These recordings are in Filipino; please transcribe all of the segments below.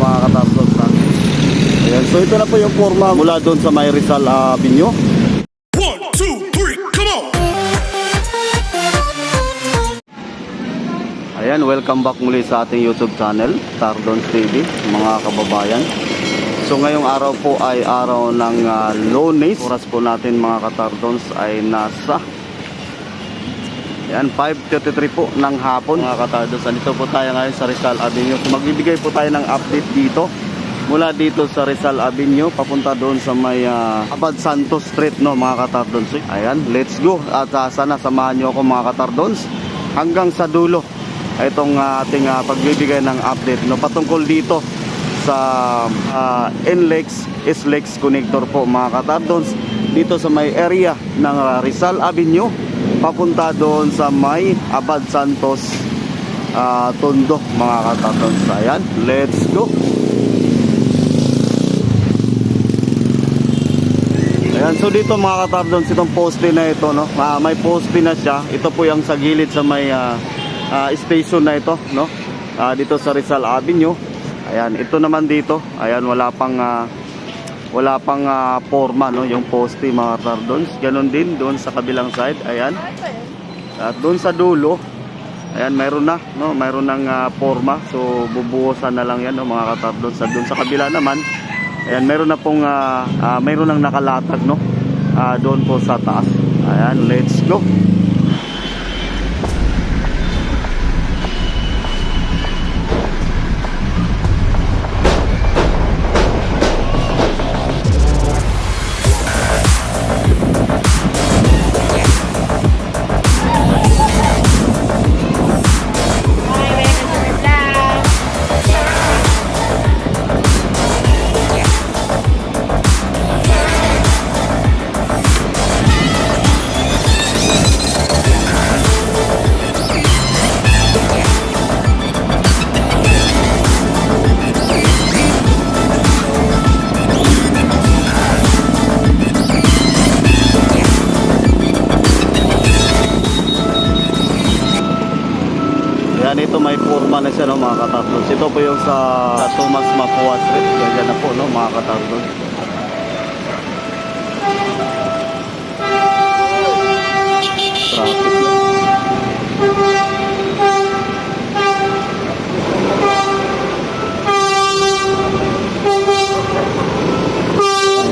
mga katardos. Ayan, so ito na po yung forma mula doon sa may Rizal Avenue. 1, 2, 3, come on! Ayan, welcome back muli sa ating YouTube channel, Tardons TV, mga kababayan. So ngayong araw po ay araw ng Lunes. Oras po natin mga katardons ay nasa 5:33 po ng hapon mga katardons. Dito po tayo ngayon sa Rizal Avenue. So magbibigay po tayo ng update dito. Mula dito sa Rizal Avenue papunta doon sa may Abad Santos Street, no mga katardons. Ayan, let's go. At sana samahan nyo ako mga katardons hanggang sa dulo. Itong ating pagbibigay ng update, no, patungkol dito sa NLEX SLEX connector po mga katardons, dito sa may area ng Rizal Avenue papunta doon sa may Abad Santos Tondo mga katardons. Ayan, let's go. Ayan, so dito mga katardons, itong poste na ito, no, may poste na siya. Ito po yung sa gilid sa may station na ito, no, dito sa Rizal Avenue. Ayan, ito naman dito, ayan, wala pang forma, no, yung poste mga katardons. Ganon din doon sa kabilang side, ayan. At doon sa dulo, ayan, mayroon na, no, mayroon ng forma. So bubuhusan na lang yan, no, mga katardons. At doon sa kabila naman, ayan, mayroon na pong mayroon nang nakalatag, no, doon po sa taas. Ayan, let's go. Yan, ito may forma na siya, no, mga katardons. Ito po yung sa Tomas Mapua Street. Yan na po, no, mga katardons. Traffic.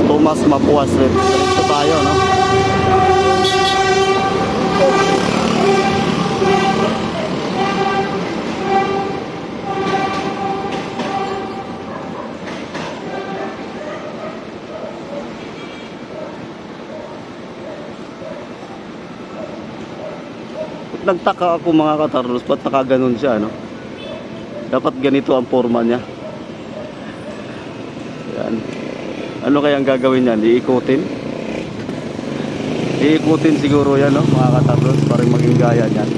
Tomas Mapua Street. Ito tayo, no. Nagtaka ako mga katardons, ba't nakaganon siya, no? Dapat ganito ang forma niya. Yan. Ano kayang gagawin niyan? Iikutin? Iikutin siguro yan, no, mga katardons, para maging gaya niyan.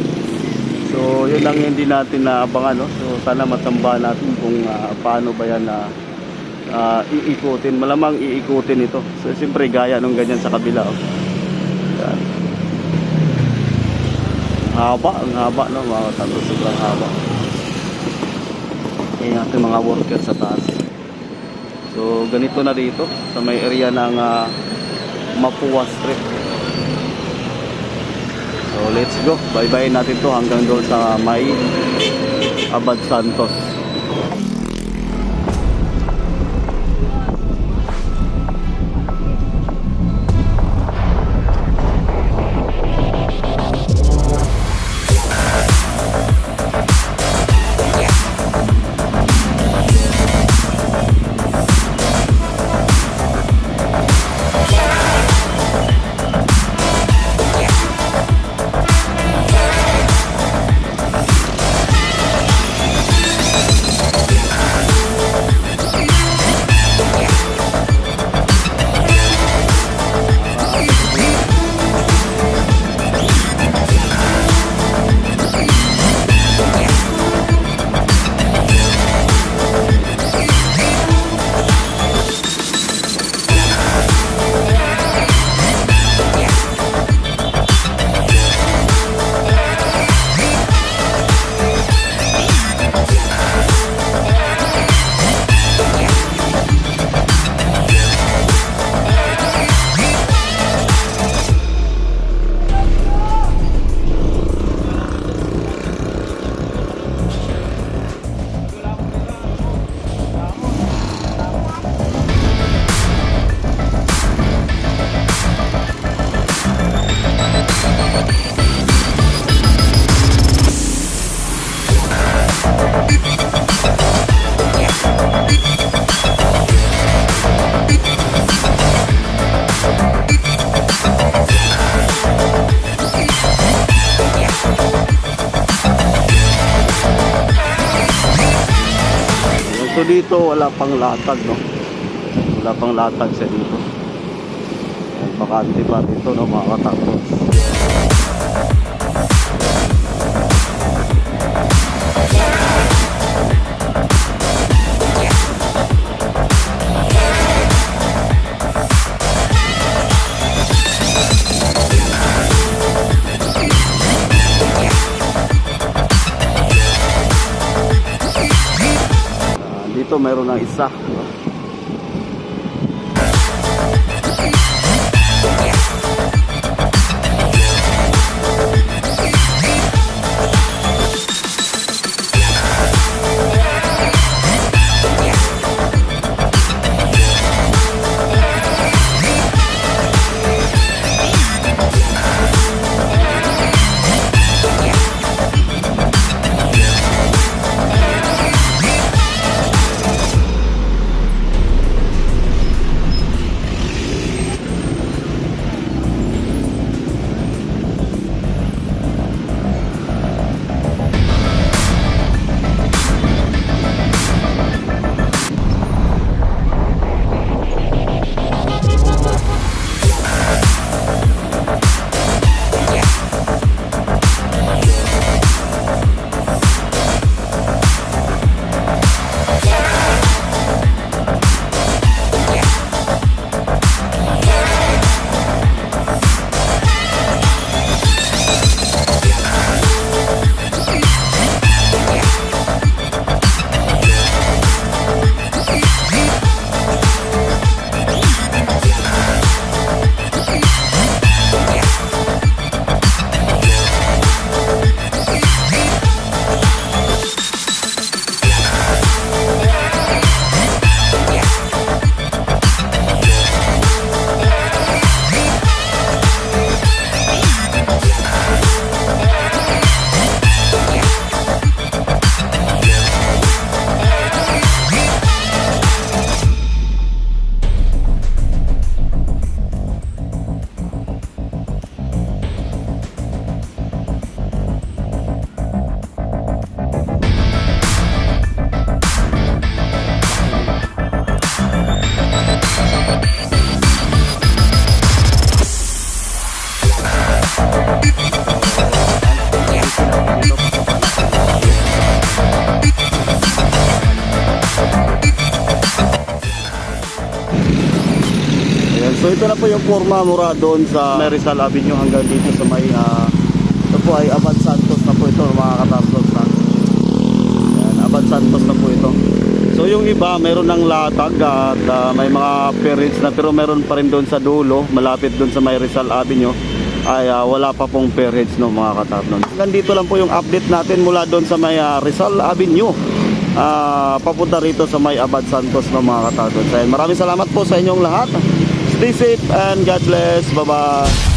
So yun lang hindi natin naabangan, no? So sana matamba natin kung paano ba yan iikutin. Malamang iikutin ito. So siyempre gaya nung ganyan sa kabila, oh. Yan. Ang haba, no, mga katardons, sobrang haba. Ayan natin mga worker sa taas. So ganito na dito sa may area ng Mapua Street. So let's go, bye-bye natin to hanggang doon sa may Abad Santos. So dito wala pang latag, no? Wala pang latag siya dito. Ayan, bakante pa dito, no, mga katapos. Dito mayroon ng isa, no? So ito na po yung forma mura doon sa Rizal Avenue hanggang dito sa may ito po ay Abad Santos na po ito, mga katapos. Ayan, Abad Santos na po ito. So yung iba meron ng latag at may mga perits na, pero meron pa rin doon sa dulo malapit doon sa may Rizal Avenue ay wala pa pong perits, no, mga katapos. Hanggang dito lang po yung update natin mula doon sa may Rizal Avenue papunta rito sa may Abad Santos, no, mga katapos. Maraming salamat po sa inyong lahat. Stay safe and God bless. Bye-bye.